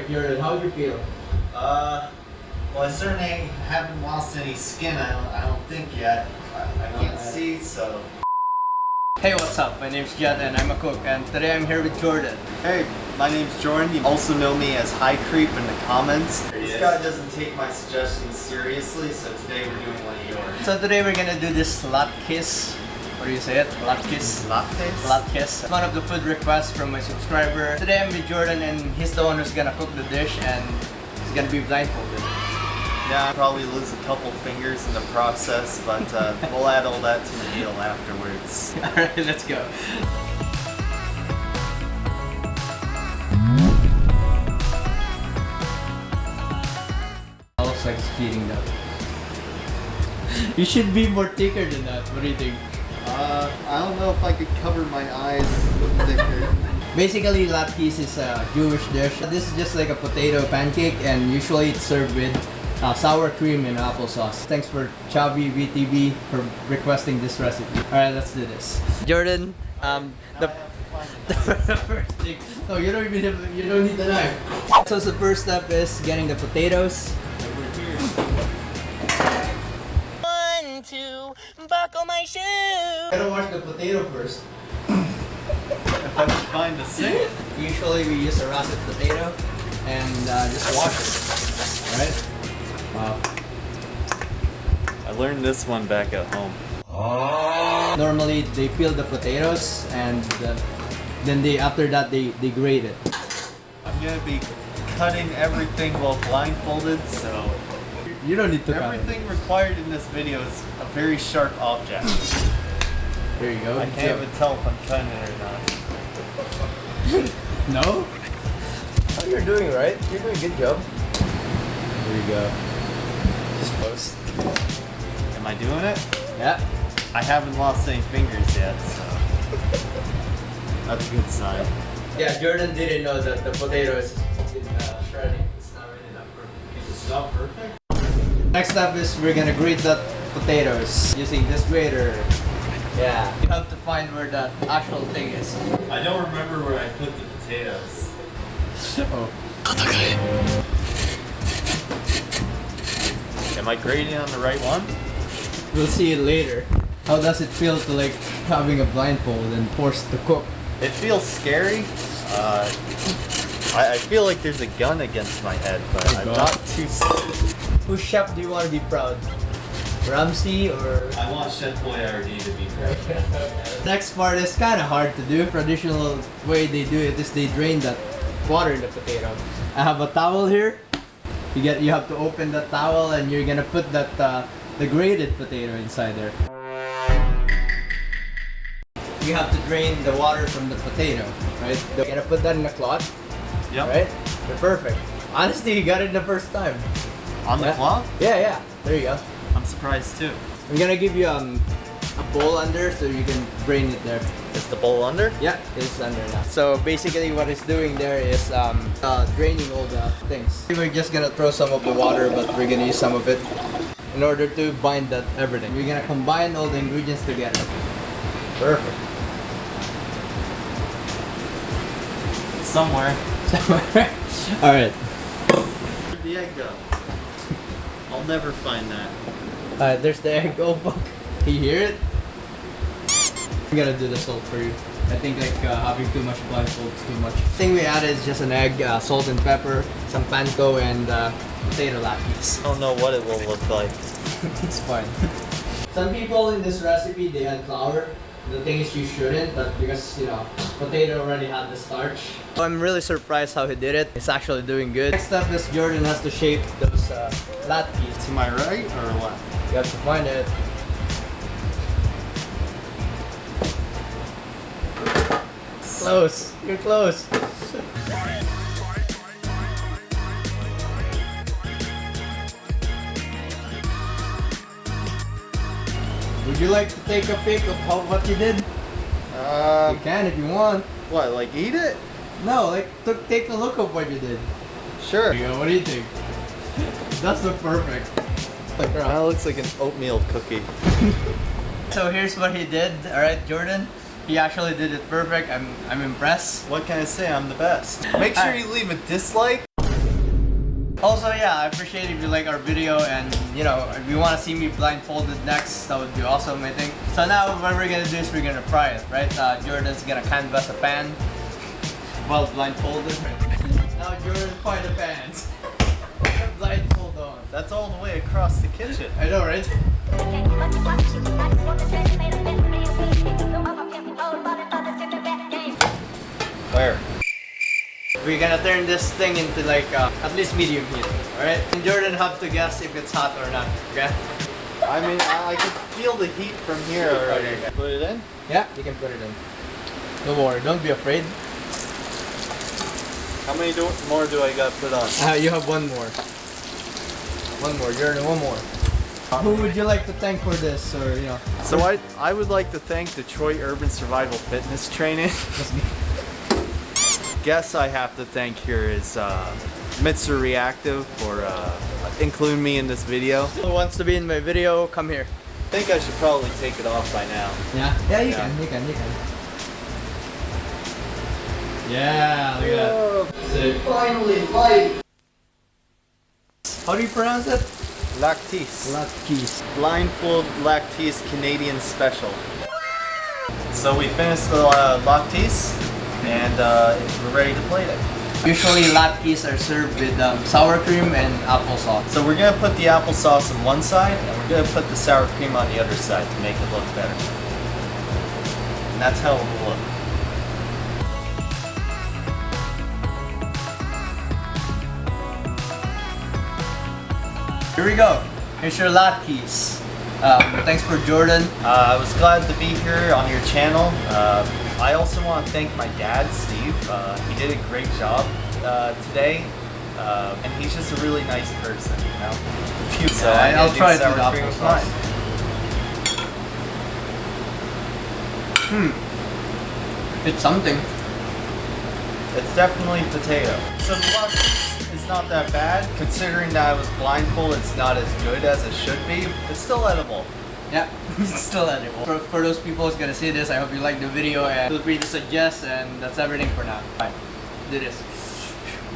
Alright, Jordan, how do you feel? Well, I certainly haven't lost any skin, I don't think yet. I can't see, so... Hey, what's up? My name's Jed and I'm a cook, and today I'm here with Jordan. Hey, my name's Jordan. You also know me as High Creep in the comments. This guy doesn't take my suggestions seriously, so today we're doing one of yours. So today we're gonna do this Latkes. What do you say it? Latkes? Latkes? Latkes. One of the food requests from my subscriber. Today I'm with Jordan and he's the one who's gonna cook the dish and he's gonna be blindfolded. Yeah, I'll probably lose a couple fingers in the process, but we'll add all that to the meal afterwards. Alright, let's go. That looks like it's cheating though. You should be more thicker than that. What do you think? I don't know if I could cover my eyes thicker. Basically, latkes is a Jewish dish. This is just like a potato pancake, and usually it's served with sour cream and applesauce. Thanks for Chavi VTV for requesting this recipe. Alright, let's do this. Jordan, the first thing. No, you don't need the knife. So the first step is getting the potatoes. One, two, buckle my shoe. Gotta wash the potato first. If I can find the sink. Usually we use a russet potato and just wash it. Alright? Wow. I learned this one back at home. Normally they peel the potatoes and then after that they grate it. I'm gonna be cutting everything while blindfolded, so You don't need to cut it. everything required in this video is a very sharp object. There you go. I can't even tell if I'm cutting it or not. No? Oh, you're doing right. You're doing a good job. There you go. Just post. Am I doing it? Yeah. I haven't lost any fingers yet, so that's a good sign. Yeah, Jordan didn't know that the potato is shredding. It's not really that perfect. It's not perfect? Next up is we're gonna grate the potatoes using this grater. Yeah. You have to find where the actual thing is. I don't remember where I put the potatoes. Oh. Am I grading on the right one? We'll see it later. How does it feel to like having a blindfold and forced to cook? It feels scary. I feel like there's a gun against my head, but Oh, I'm God. not too scared. Whose chef do you want to be proud? Ramsay or... I want Chef Boyardee to be proud. Next part is kind of hard to do. Traditional way they do it is they drain that water in the potato. I have a towel here. You have to open the towel and you're gonna put that the grated potato inside there. You have to drain the water from the potato, right? You're gonna put that in a cloth, Yep. right? You're perfect. Honestly, you got it the first time. On the cloth? Yeah. There you go. I'm surprised too. I'm gonna give you a bowl under so you can drain it there. Is the bowl under? Yeah, it's under now. So basically what it's doing there is draining all the things. We're just gonna throw some of the water, but we're gonna use some of it in order to bind that everything. We're gonna combine all the ingredients together. Perfect. Somewhere. Alright. Where'd the egg go? I'll never find that. There's the egg. Oh fuck. Can you hear it? I'm gonna do the salt for you. I think like having too much blindfold is too much. The thing we added is just an egg, salt and pepper, some panko, and potato latkes. I don't know what it will look like. It's fine. Some people in this recipe, they add flour. The thing is you shouldn't, but because, you know, potato already had the starch. I'm really surprised how he did it. It's actually doing good. Next up is Jordan has to shape those latkes. To my right or left? You have to find it. Close. You're close. Would you like to take a pic of what you did? You can if you want. What, like eat it? No, like take a look of what you did. Sure. There you go. What do you think? That's look perfect. Like, That looks like an oatmeal cookie. so here's what he did. All right, Jordan. He actually did it perfect. I'm impressed. What can I say? I'm the best. Make sure you leave a dislike. Also, yeah, I appreciate if you like our video, and you know, if you want to see me blindfolded next, that would be awesome, I think. So now what we're gonna do is we're gonna fry it, right? Jordan's gonna canvas a pan while blindfolded. Now Jordan fry the pans. Blindfold on. That's all the way across the kitchen. I know, right? Where? We're gonna turn this thing into like at least medium heat, alright? And Jordan have to guess if it's hot or not, okay? I mean, I can feel the heat from here already. Okay. Put it in? Yeah, you can put it in. Don't worry, don't be afraid. How many more do I got put on? You have one more. One more, Jordan, one more. Who would you like to thank for this, or you know? So I would like to thank Detroit Urban Survival Fitness Training. Guess I have to thank here is Mr. Reactive for including me in this video. Who wants to be in my video? Come here. I think I should probably take it off by now. Yeah? Yeah, you can. Yeah, look at that. Sick. Finally, light! How do you pronounce it? Latkes. Latkes. Blindfold Latkes Canadian Special. So we finished the Latkes and we're ready to plate it. Usually latkes are served with sour cream and applesauce. So we're gonna put the applesauce on one side and we're gonna put the sour cream on the other side to make it look better. And that's how it will look. Here we go. Here's your latkes. Thanks for Jordan. I was glad to be here on your channel. I also want to thank my dad, Steve. He did a great job today, and he's just a really nice person, you know. So I'll try it with sour cream with mine. It's something. It's definitely potato. So the latkes is not that bad, considering that I was blindfolded. It's not as good as it should be. It's still edible. Yeah, it's still edible. For those people who's gonna see this, I hope you like the video and feel free to suggest, and that's everything for now. Bye. Do this.